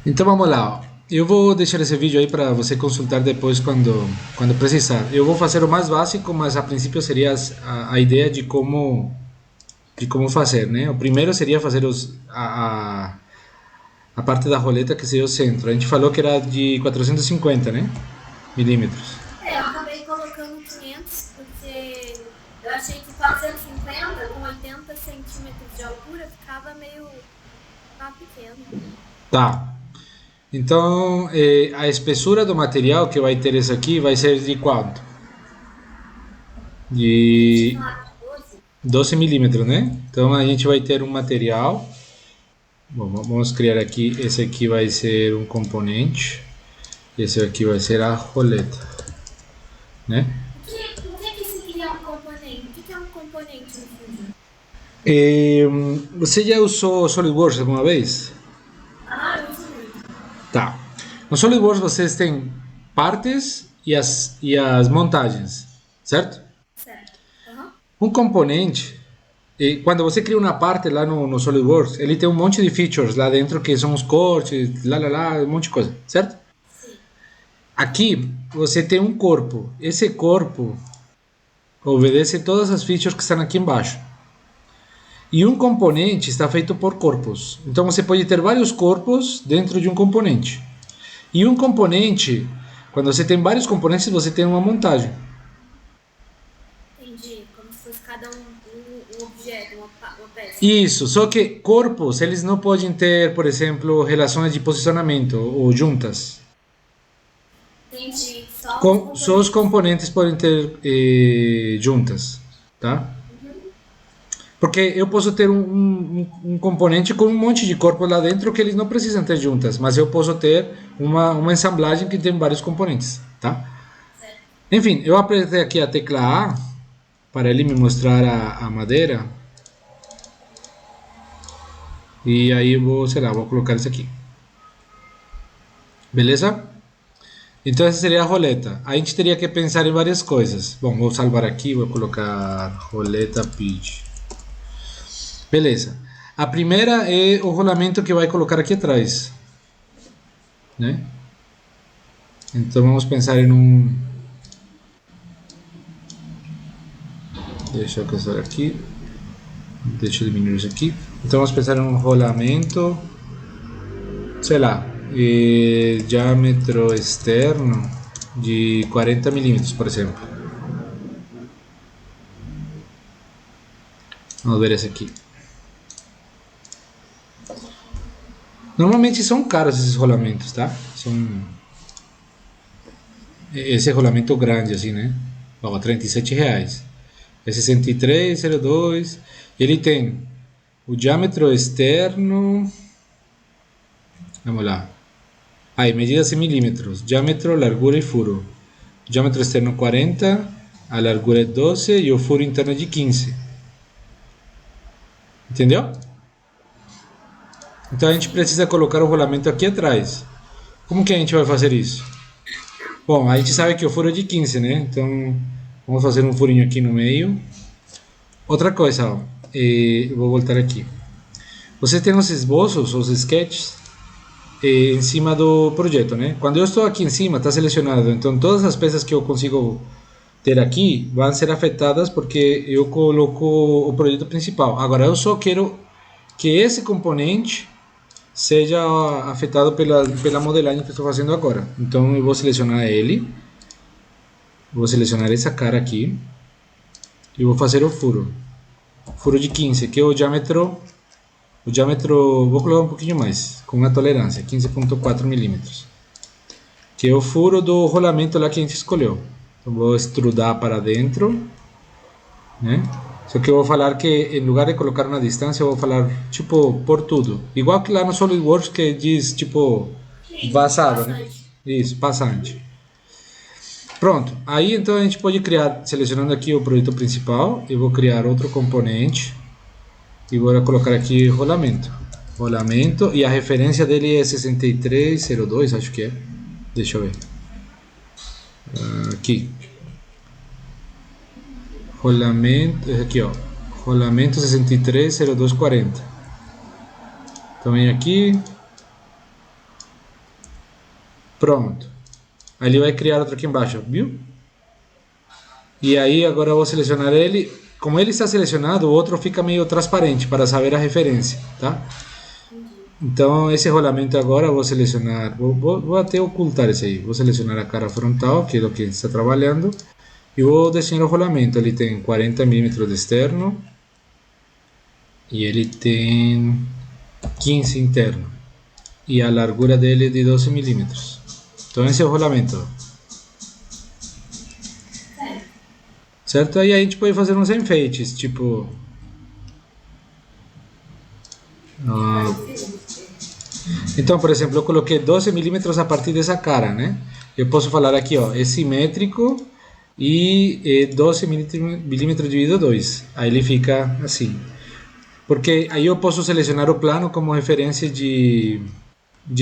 Então vamos lá, ó. Eu vou deixar esse vídeo aí para você consultar depois quando precisar. Eu vou fazer o mais básico, mas a princípio seria a ideia de como fazer, né? O primeiro seria fazer a parte da roleta que seria o centro. A gente falou que era de 450, né? Milímetros. É, eu acabei colocando 500 porque eu achei que 450 com 80 centímetros de altura ficava meio pequeno. Tá. Então, a espessura do material que vai ter esse aqui vai ser de quanto? A gente tinha De falado de 12. 12 milímetros, né? Então a gente vai ter um material. Bom, vamos criar aqui. Esse aqui vai ser um componente. Esse aqui vai ser a roleta, né? O que seria um componente? O que é um componente no Fusion? Você já usou SolidWorks alguma vez? Ah, eu uso muito. Tá. No SolidWorks vocês têm partes e as montagens, certo? Certo. Aham. Um componente, quando você cria uma parte lá no SolidWorks, ele tem um monte de features lá dentro que são os cortes, um monte de coisa, certo? Sim. Aqui você tem um corpo. Esse corpo obedece todas as features que estão aqui embaixo. E um componente está feito por corpos. Então você pode ter vários corpos dentro de um componente. E um componente, quando você tem vários componentes, você tem uma montagem. Entendi. Como se fosse cada um objeto, uma peça. Isso, só que corpos, eles não podem ter, por exemplo, relações de posicionamento ou juntas. Entendi. Só os Só os componentes. componentes podem ter juntas, tá? Porque eu posso ter um componente com um monte de corpos lá dentro que eles não precisam ter juntas, mas eu posso ter uma ensamblagem que tem vários componentes, tá? Certo. Enfim, eu apertei aqui a tecla A para ele me mostrar a madeira. E aí eu vou, sei lá, vou colocar isso aqui. Beleza? Então essa seria a roleta. A gente teria que pensar em várias coisas. Bom, vou salvar aqui, vou colocar roleta pitch. Beleza. A primeira é o rolamento que vai colocar aqui atrás, né? Então vamos pensar em um. Deixa eu caçar aqui. Deixa eu diminuir isso aqui. Então vamos pensar em um rolamento, sei lá, diâmetro externo de 40 milímetros, por exemplo. Vamos ver esse aqui. Normalmente são caros esses rolamentos, tá? Esse rolamento grande assim, né? Ó, R$ 37. É 63,02. Ele tem o diâmetro externo. Vamos lá. Aí, medidas em milímetros. Diâmetro, largura e furo. Diâmetro externo 40, a largura é 12 e o furo interno é de 15. Entendeu? Então a gente Sim. precisa colocar o rolamento aqui atrás. Como que a gente vai fazer isso? Bom, a gente sabe que o furo é de 15, né? Então vamos fazer um furinho aqui no meio. Outra coisa, ó, eu vou voltar aqui. Você tem os esboços, os sketches, em cima do projeto, né? Quando eu estou aqui em cima, está selecionado. Então todas as peças que eu consigo ter aqui vão ser afetadas porque eu coloco o projeto principal. Agora eu só quero que esse componente seja afetado pela modelagem que estou fazendo agora. Então eu vou selecionar ele, vou selecionar essa cara aqui e vou fazer o furo. Furo de 15, que é o diâmetro, vou colocar um pouquinho mais, com uma tolerância, 15,4 milímetros. Que é o furo do rolamento lá que a gente escolheu. Então vou extrudar para dentro, né? Só que eu vou falar que em lugar de colocar uma distância, eu vou falar tipo por tudo. Igual que lá no SolidWorks que diz tipo Sim, vazado, né? bastante. Isso, passante. Pronto. Aí então a gente pode criar, selecionando aqui o projeto principal, eu vou criar outro componente e vou colocar aqui rolamento. Rolamento e a referência dele é 6302, acho que é. Deixa eu ver. Aqui. Rolamento, aqui ó. Rolamento 630240. Então vem aqui, Pronto. Aí ele vai criar outro aqui embaixo, viu? E aí agora eu vou selecionar ele. Como ele está selecionado, o outro fica meio transparente para saber a referência, tá? Então esse rolamento agora eu vou selecionar, vou até ocultar esse aí. Vou selecionar a cara frontal, que é o que está trabalhando. E vou desenhar o rolamento. Ele tem 40 milímetros de externo. E ele tem 15 interno. E a largura dele é de 12 milímetros. Então esse é o rolamento. Certo? Aí a gente pode fazer uns enfeites, tipo... Então, por exemplo, eu coloquei 12 milímetros a partir dessa cara, né? Eu posso falar aqui, ó, é simétrico e 12 milímetros dividido 2. Aí ele fica assim. Porque aí eu posso selecionar o plano como referência de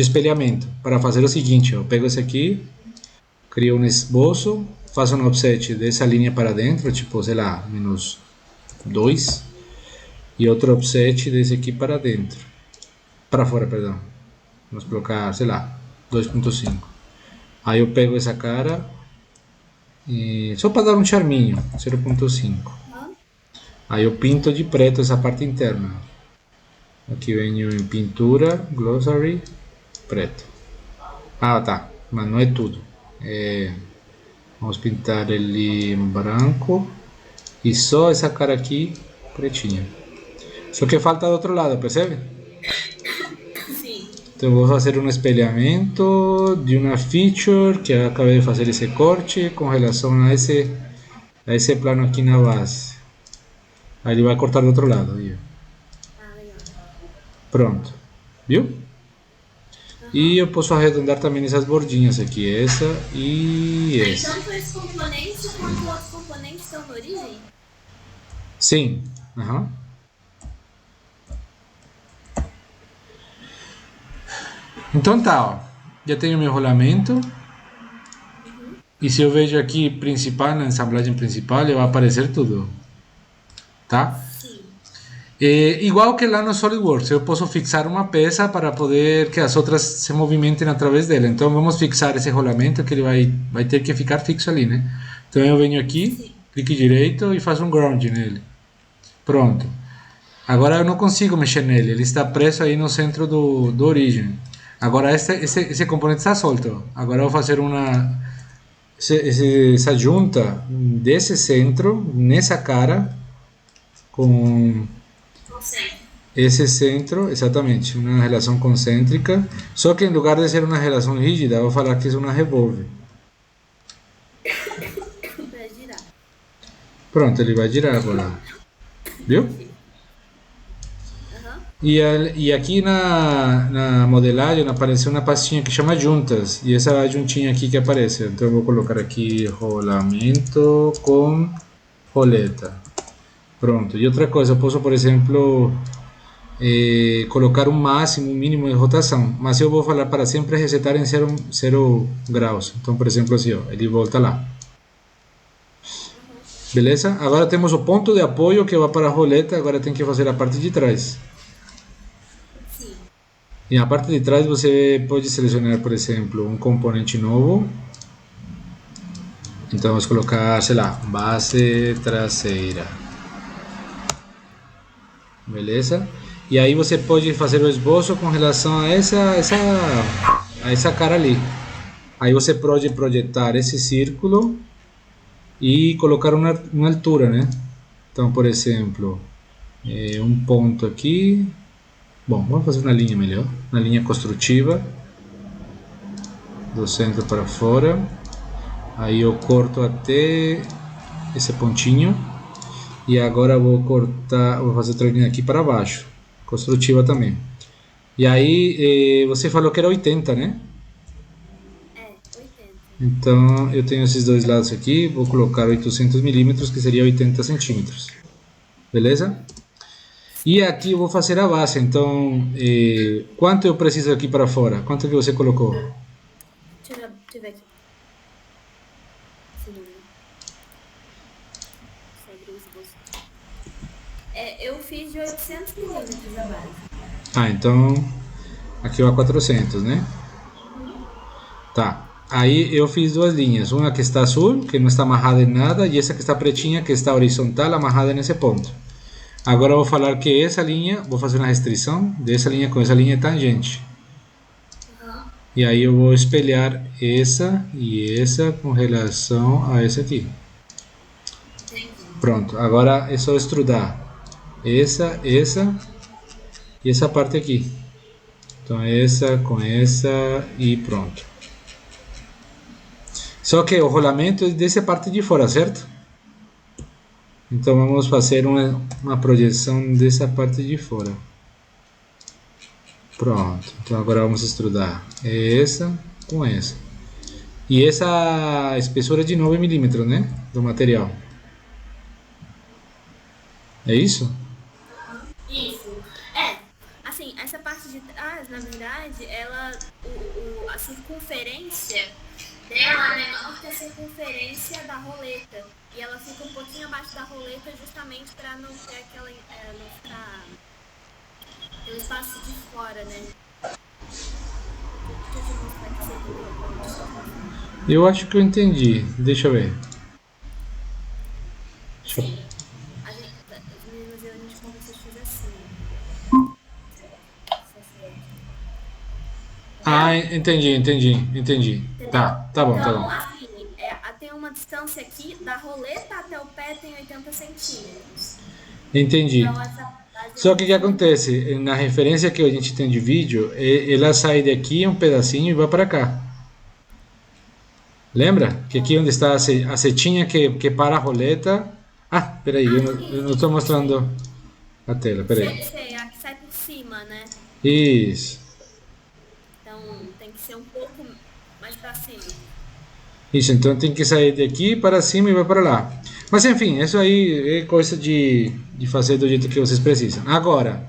espelhamento. Para fazer o seguinte, eu pego esse aqui, crio um esboço, faço um offset dessa linha para dentro, tipo, sei lá, menos 2. E outro offset desse aqui para dentro. Para fora, perdão. Vamos colocar, sei lá, 2.5. Aí eu pego essa cara, e só para dar um charminho, 0.5. Aí eu pinto de preto essa parte interna. Aqui venho em pintura, glossary, preto. Ah, tá, mas não é tudo. Vamos pintar ele em branco e só essa cara aqui pretinha. Só que falta do outro lado, percebe? Sim. Então eu vou fazer um espelhamento de uma feature que eu acabei de fazer esse corte com relação a esse plano aqui na base. Aí ele vai cortar do outro lado. Aí. Legal. Pronto. Viu? E eu posso arredondar também essas bordinhas aqui. Essa e essa. Tanto esse componente quanto outros componentes estão na origem? Sim. Uhum. Então tá, ó. Já tenho meu rolamento. E se eu vejo aqui principal, na assemblagem principal, ele vai aparecer tudo. Tá? Sim. Igual que lá no SolidWorks, eu posso fixar uma peça para poder que as outras se movimentem através dela. Então vamos fixar esse rolamento que ele vai ter que ficar fixo ali, né? Então eu venho aqui, clique direito e faço um ground nele. Pronto. Agora eu não consigo mexer nele, ele está preso aí no centro do origem. Agora esse componente está solto. Agora eu vou fazer essa junta desse centro, nessa cara, com esse centro, exatamente, uma relação concêntrica, só que em lugar de ser uma relação rígida, eu vou falar que é uma revolve. Vai girar. Pronto, ele vai girar agora. Viu? E aqui na modelagem apareceu uma pastinha que chama juntas, e essa juntinha aqui que aparece, então eu vou colocar aqui rolamento com roleta. Pronto, e outra coisa, eu posso, por exemplo, colocar um máximo, um mínimo de rotação, mas eu vou falar para sempre resetar em 0 graus. Então, por exemplo, assim, ó, ele volta lá. Beleza? Agora temos o ponto de apoio que vai para a roleta, agora tem que fazer a parte de trás. Sim. E na parte de trás você pode selecionar, por exemplo, um componente novo. Então vamos colocar, sei lá, base traseira. Beleza? E aí você pode fazer o esboço com relação a essa cara ali. Aí você pode projetar esse círculo e colocar uma altura, né? Então, por exemplo, um ponto aqui. Bom, vamos fazer uma linha melhor, uma linha construtiva do centro para fora. Aí eu corto até esse pontinho. E agora vou fazer outra linha aqui para baixo, construtiva também. E aí você falou que era 80, né? 80. Então eu tenho esses dois lados aqui, vou colocar 800 milímetros, que seria 80 centímetros. Beleza? E aqui eu vou fazer a base, então quanto eu preciso aqui para fora? Quanto que você colocou? Deixa eu ver aqui. Eu fiz de 800 milímetros a base. Então aqui vai 400, né? Tá. Aí eu fiz duas linhas, uma que está azul, que não está amarrada em nada, e essa que está pretinha, que está horizontal, amarrada nesse ponto. Agora eu vou falar que essa linha, vou fazer uma restrição dessa linha com essa linha tangente. Aham. E aí eu vou espelhar essa e essa com relação a essa aqui. Entendi. Pronto, agora é só extrudar essa e essa parte aqui. Então essa com essa e pronto. Só que o rolamento é dessa parte de fora, certo? Então vamos fazer uma projeção dessa parte de fora. Pronto, então agora vamos extrudar essa com essa. E essa espessura de 9 milímetros, né? Do material. É isso? Isso. Assim, essa parte de trás, na verdade, a circunferência dela é menor que a circunferência da roleta. E ela fica um pouquinho abaixo da roleta justamente para não ter não ficar aquele espaço de fora, né? Deixa eu mostrar aqui você entendeu. Eu acho que eu entendi. Deixa eu ver. Deixa eu... Sim. As meninas e eu, a gente conversou de fazer assim. Ah, entendi. Tá bom. Então, assim, tem uma distância aqui da roleta até o pé tem 80 centímetros. Entendi. Então, Só que o que acontece? Na referência que a gente tem de vídeo, ela sai daqui um pedacinho e vai para cá. Lembra? Que aqui onde está a setinha que para a roleta... Ah, peraí, eu não estou mostrando a tela, peraí. Sei, a que sai por cima, né? Isso. Então, tem que ser um pouco mais pra cima. Isso, então tem que sair daqui para cima e vai para lá. Mas enfim, isso aí é coisa de fazer do jeito que vocês precisam. Agora,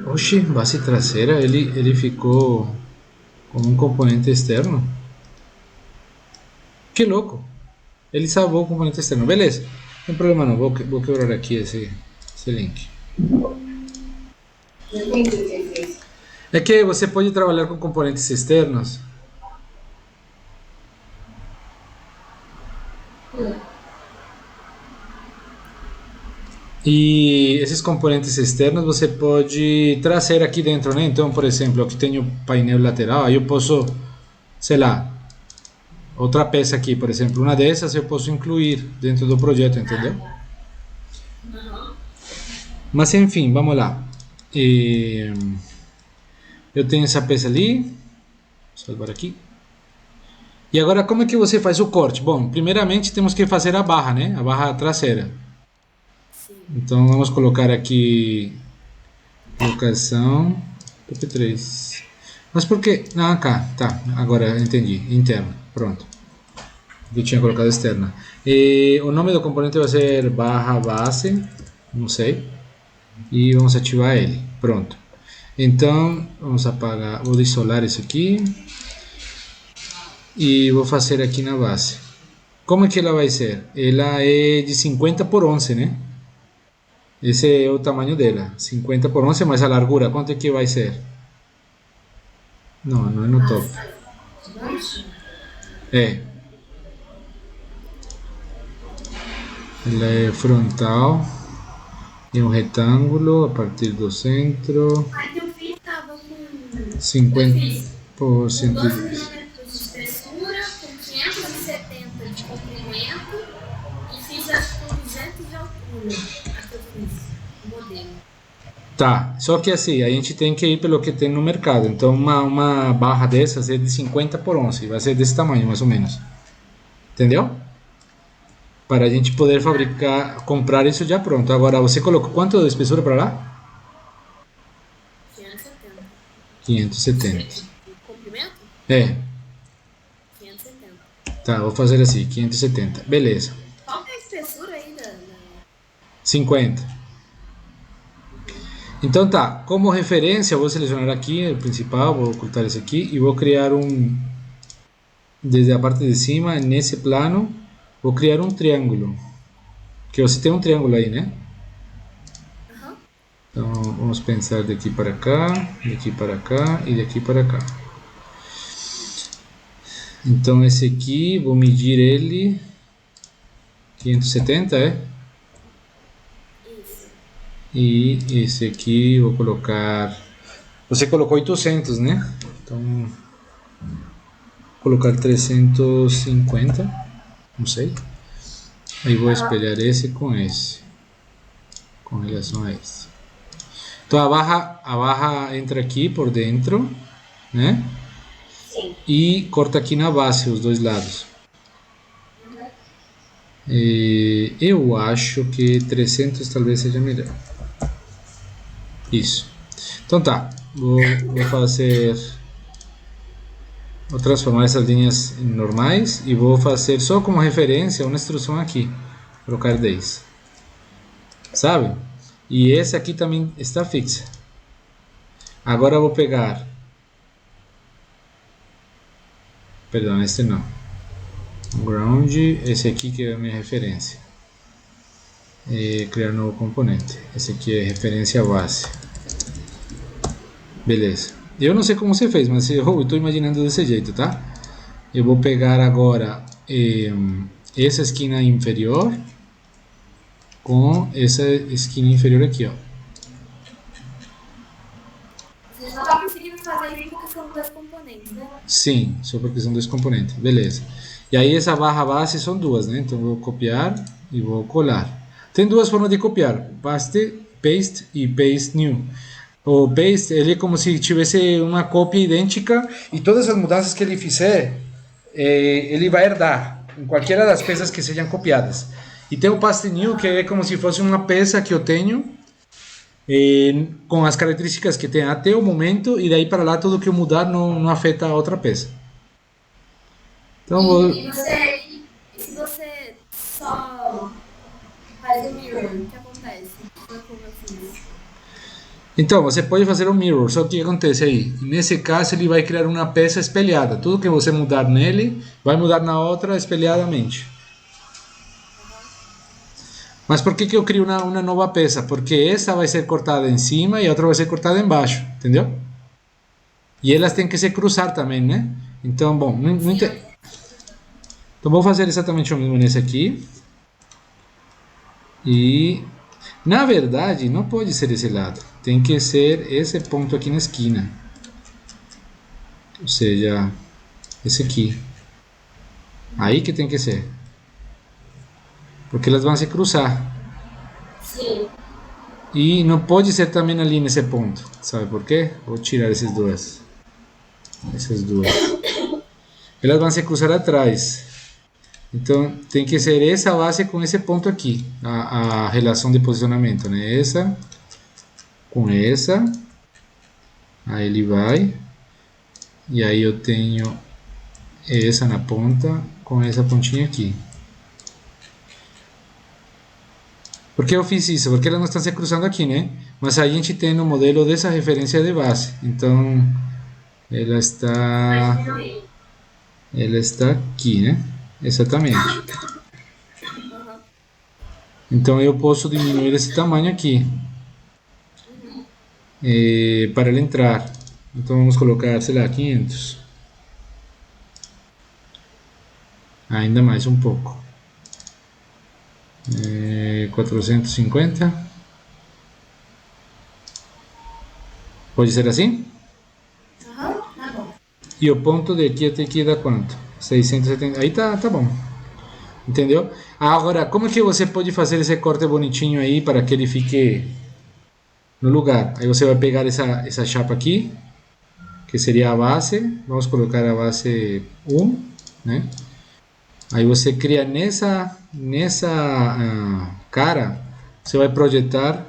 oxi, base traseira, ele ficou com um componente externo? Que louco! Ele salvou o componente externo, beleza. Não tem problema não, vou quebrar aqui esse link. É que você pode trabalhar com componentes externos. E esses componentes externos você pode trazer aqui dentro, né? Então, por exemplo, aqui tem o painel lateral, aí eu posso, sei lá, outra peça aqui, por exemplo, uma dessas eu posso incluir dentro do projeto, entendeu? Mas enfim, vamos lá. Eu tenho essa peça ali, vou salvar aqui. E agora como é que você faz o corte? Bom, primeiramente temos que fazer a barra, né? A barra traseira. Sim. Então vamos colocar aqui locação PP3. Mas por que? Ah, cá, tá. Agora entendi. Interna. Pronto. Eu tinha colocado externa. O nome do componente vai ser barra base. Não sei. E vamos ativar ele. Pronto. Então vamos apagar. Vou isolar isso aqui. E vou fazer aqui na base. Como é que ela vai ser? Ela é de 50 por 11, né? Esse é o tamanho dela. 50 por 11 mais a largura. Quanto é que vai ser? Não, não é no topo. É. Ela é frontal. É um retângulo a partir do centro. Aí eu fiz, tava com 50 por 12 110. milímetros de espessura, com 570 de comprimento e fiz acho que com 200 de altura. A que eu fiz, o modelo. Tá, só que assim, a gente tem que ir pelo que tem no mercado. Então uma barra dessas é de 50 por 11. Vai ser desse tamanho, mais ou menos. Entendeu? Para a gente poder fabricar, comprar isso já pronto. Agora, você colocou quanto de espessura para lá? 570. 570. Comprimento? É, 570. tá, vou fazer assim, 570. Beleza. Qual que é a espessura aí da... 50. Então tá, como referência, eu vou selecionar aqui o principal, vou ocultar esse aqui e vou criar desde a parte de cima, nesse plano, vou criar um triângulo. Que você tem um triângulo aí, né? Aham. Então vamos pensar de aqui para cá e de aqui para cá. Então esse aqui, vou medir ele 570, é? Isso. E esse aqui vou colocar... Você colocou 800, né? Então vou colocar 350, não sei. Aí vou espelhar esse com esse, com relação a esse. Então a barra entra aqui por dentro, né? Sim. E corta aqui na base, os dois lados. E eu acho que 300 talvez seja melhor. Isso. Então tá, vou fazer... Vou transformar essas linhas em normais e vou fazer só como referência uma instrução aqui. Colocar 10. Sabe? E esse aqui também está fixa. Agora eu vou pegar... Perdão, este não. Ground, esse aqui que é a minha referência. E criar novo componente. Esse aqui é referência base. Beleza. Eu não sei como você fez, mas eu estou imaginando desse jeito, tá? Eu vou pegar agora essa esquina inferior com essa esquina inferior aqui, ó. Você não está conseguindo fazer isso porque são dois componentes, né? Sim, só porque são dois componentes. Beleza. E aí essa barra base são duas, né? Então eu vou copiar e vou colar. Tem duas formas de copiar: paste e paste new. O paste, ele é como se tivesse uma cópia idêntica e todas as mudanças que ele fizer, ele vai herdar em qualquer das peças que sejam copiadas. E tem o paste new, que é como se fosse uma peça que eu tenho com as características que tem até o momento, e daí para lá tudo que eu mudar não afeta a outra peça. Então, E se você só faz o mirror, o que acontece? Foi como eu fiz. Então, você pode fazer um mirror, só que o que acontece aí? Nesse caso, ele vai criar uma peça espelhada. Tudo que você mudar nele, vai mudar na outra espelhadamente. Mas por que eu crio uma nova peça? Porque essa vai ser cortada em cima e a outra vai ser cortada embaixo, entendeu? E elas têm que se cruzar também, né? Então, bom, então vou fazer exatamente o mesmo nesse aqui. E, na verdade, não pode ser esse lado. Tem que ser esse ponto aqui na esquina. Ou seja, esse aqui. Aí que tem que ser. Porque elas vão se cruzar. Sim. E não pode ser também ali nesse ponto. Sabe por quê? Vou tirar essas duas. Essas duas. Elas vão se cruzar atrás. Então tem que ser essa base com esse ponto aqui. A relação de posicionamento, né? Essa com essa. Aí ele vai. E aí eu tenho essa na ponta com essa pontinha aqui. Por que eu fiz isso? Porque elas não estão se cruzando aqui, né? Mas a gente tem no modelo dessa referência de base. Então, ela está aqui, né? Exatamente. Então, eu posso diminuir esse tamanho aqui. Para ela entrar. Então, vamos colocar, sei lá, 500. Ainda mais um pouco. 450. Pode ser assim? Tá bom. E o ponto de aqui até aqui dá quanto? 670. Aí tá bom. Entendeu? Agora, como que você pode fazer esse corte bonitinho aí para que ele fique no lugar? Aí você vai pegar essa chapa aqui, que seria a base. Vamos colocar a base 1, né? Aí você cria nessa cara, você vai projetar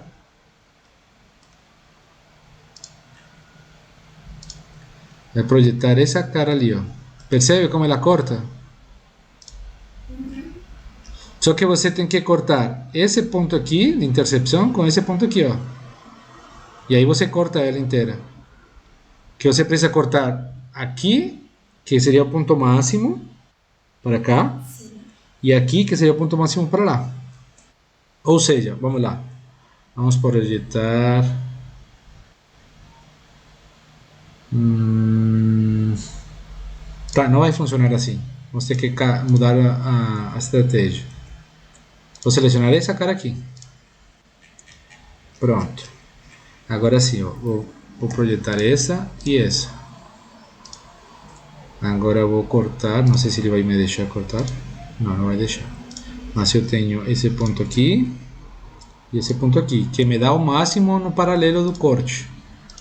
essa cara ali, ó. Percebe como ela corta? Só que você tem que cortar esse ponto aqui de interseção com esse ponto aqui, ó. E aí você corta ela inteira. Que você precisa cortar aqui, que seria o ponto máximo, para cá. Sim. E aqui, que seria o ponto máximo para lá. Ou seja, vamos lá. Vamos projetar. Tá, não vai funcionar assim. Vamos ter que mudar a estratégia. Vou selecionar essa cara aqui. Pronto. Agora sim, ó, vou projetar essa e essa. Agora eu vou cortar. Não sei se ele vai me deixar cortar. Não, não vai deixar. Mas eu tenho esse ponto aqui e esse ponto aqui, que me dá o máximo no paralelo do corte.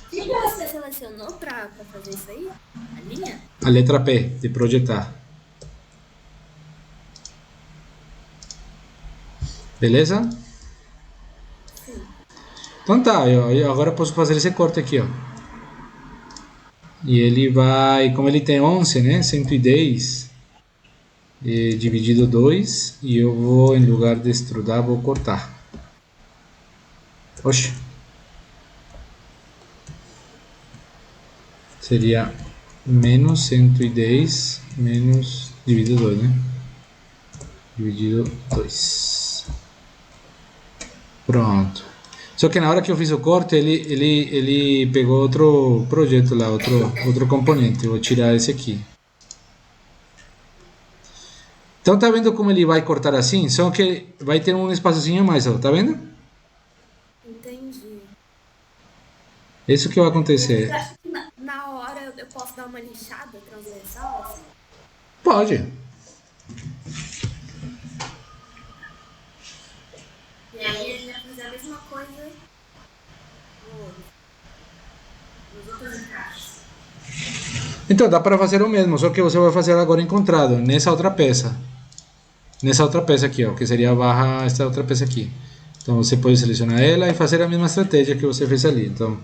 O que você selecionou pra fazer isso aí? A linha? A letra P, de projetar. Beleza? Sim. Então tá, eu agora posso fazer esse corte aqui, ó. E ele vai, como ele tem 11, né, 110 dividido 2, e eu vou, em lugar de extrudar, vou cortar. Oxe. Seria menos 110 menos dividido 2, né? Dividido 2. Pronto. Só que na hora que eu fiz o corte, ele pegou outro projeto lá, outro componente. Eu vou tirar esse aqui. Então tá vendo como ele vai cortar assim? Só que vai ter um espaçozinho a mais, ó. Tá vendo? Entendi. Isso que vai acontecer. Você acha que na hora eu posso dar uma lixada transversal? Assim? Pode. E aí ele vai fazer a mesma coisa nos outros encaixes. Então dá para fazer o mesmo, só que você vai fazer agora encontrado nessa outra peça. Nessa outra peça aqui, ó, que seria a barra, essa outra peça aqui. Então você pode selecionar ela e fazer a mesma estratégia que você fez ali. Então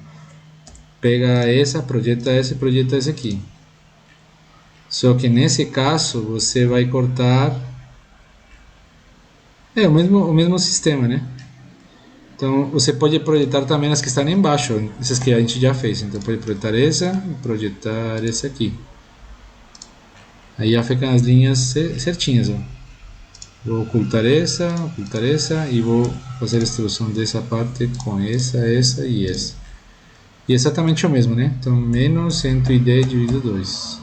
pega essa, projeta essa e projeta essa aqui. Só que nesse caso você vai cortar o mesmo sistema, né? Então você pode projetar também as que estão embaixo, essas que a gente já fez. Então pode projetar essa e projetar essa aqui. Aí já ficam as linhas certinhas, ó. Vou ocultar essa e vou fazer a extrusão dessa parte com essa e essa. E exatamente o mesmo, né? Então menos 110 dividido 2.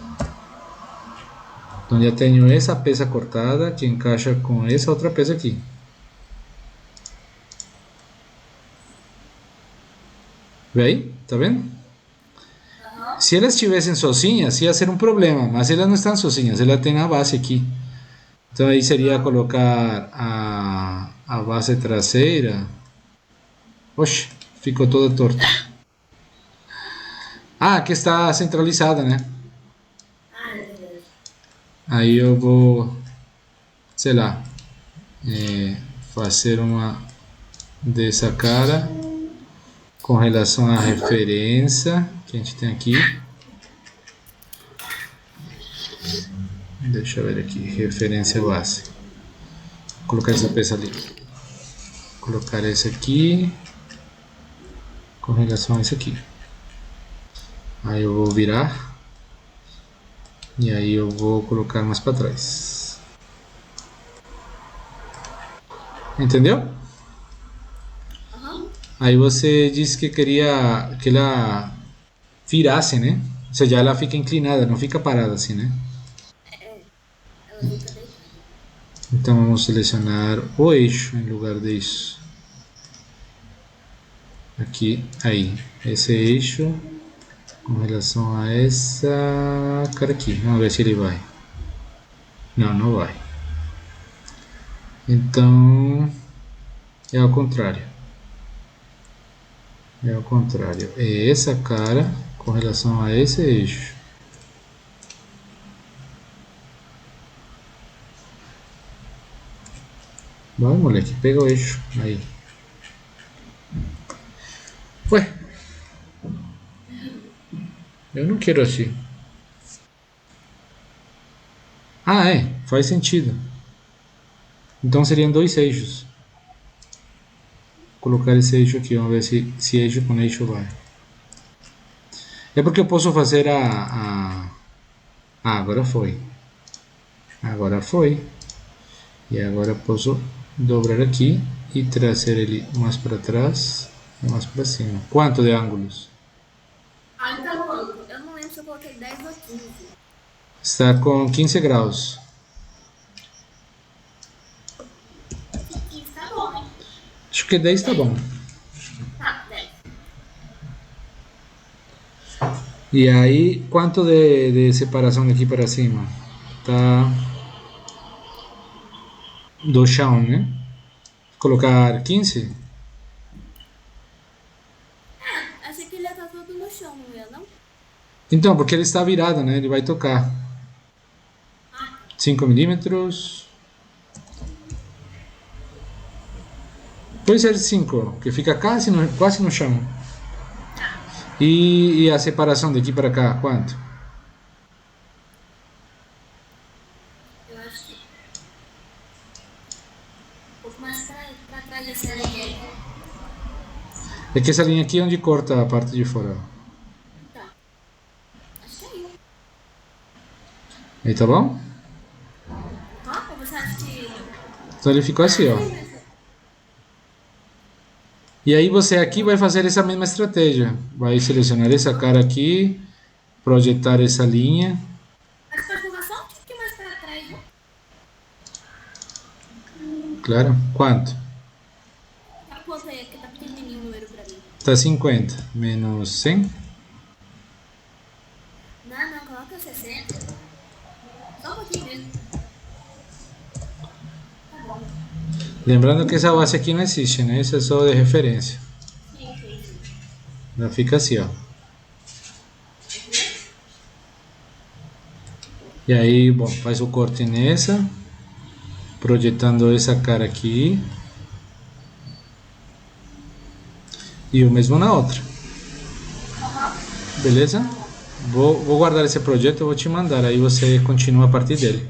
Então já tenho essa peça cortada que encaixa com essa outra peça aqui. Vê aí? Tá vendo? Se elas estivessem sozinhas, ia ser um problema, mas elas não estão sozinhas, elas têm a base aqui. Então aí seria colocar a base traseira. Oxe, ficou toda torta. Ah, aqui está centralizada, né? Aí eu vou, sei lá, fazer uma dessa cara com relação à referência que a gente tem aqui. Deixa eu ver aqui, referência base. Vou colocar essa peça ali. Vou colocar essa aqui com relação a esse aqui. Aí eu vou virar. E aí eu vou colocar mais para trás. Entendeu? Aí você disse que queria que ela virasse, né? Ou seja, ela fica inclinada, não fica parada assim, né? Ela fica deitada. Então vamos selecionar o eixo em lugar disso. Aqui, aí, esse eixo com relação a essa cara aqui. Vamos ver se ele vai. Não, não vai. Então é ao contrário. É ao contrário. É essa cara com relação a esse eixo. Vai, moleque, pega o eixo. Aí. Ué. Eu não quero assim. Ah, é. Faz sentido. Então seriam dois eixos. Vou colocar esse eixo aqui. Vamos ver se eixo com eixo vai. É porque eu posso fazer Ah, agora foi. Agora foi. E agora posso dobrar aqui e trazer ele mais para trás e mais para cima. Quanto de ângulos? Ah, então, eu não lembro se eu coloquei 10 ou 15. Está com 15 graus. 15 tá bom, hein? Acho que 10 tá bom. Tá, 10. E aí, quanto de separação daqui para cima? Tá do chão, né? Colocar 15? Achei que ele ia estar todo no chão, não ia, não? Então, porque ele está virado, né? Ele vai tocar. 5 milímetros. Pode ser 5, que fica quase no chão. E a separação daqui para cá, quanto? Eu acho que... um pouco mais pra trás dessa linha aí. É que essa linha aqui é onde corta a parte de fora. Tá. Acho que é aí. Aí tá bom? Ah, ou você acha que... Então ele ficou assim, ó. E aí você aqui vai fazer essa mesma estratégia. Vai selecionar essa cara aqui, projetar essa linha. Mas pode colocar só um pouquinho mais pra trás, né? Claro. Quanto? Tá, quanto aí? Porque tá pequenininho o número pra mim. Tá 50 menos 100. Não, coloca 60. Só um pouquinho mesmo. Tá bom. Lembrando que essa base aqui não existe, né? Isso é só de referência. Sim. Ela fica assim, ó. E aí, bom, faz o corte nessa, projetando essa cara aqui. E o mesmo na outra. Beleza? Vou guardar esse projeto e vou te mandar, aí você continua a partir dele.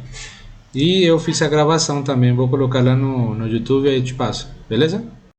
E eu fiz a gravação também, vou colocar lá no YouTube e aí te passo, beleza?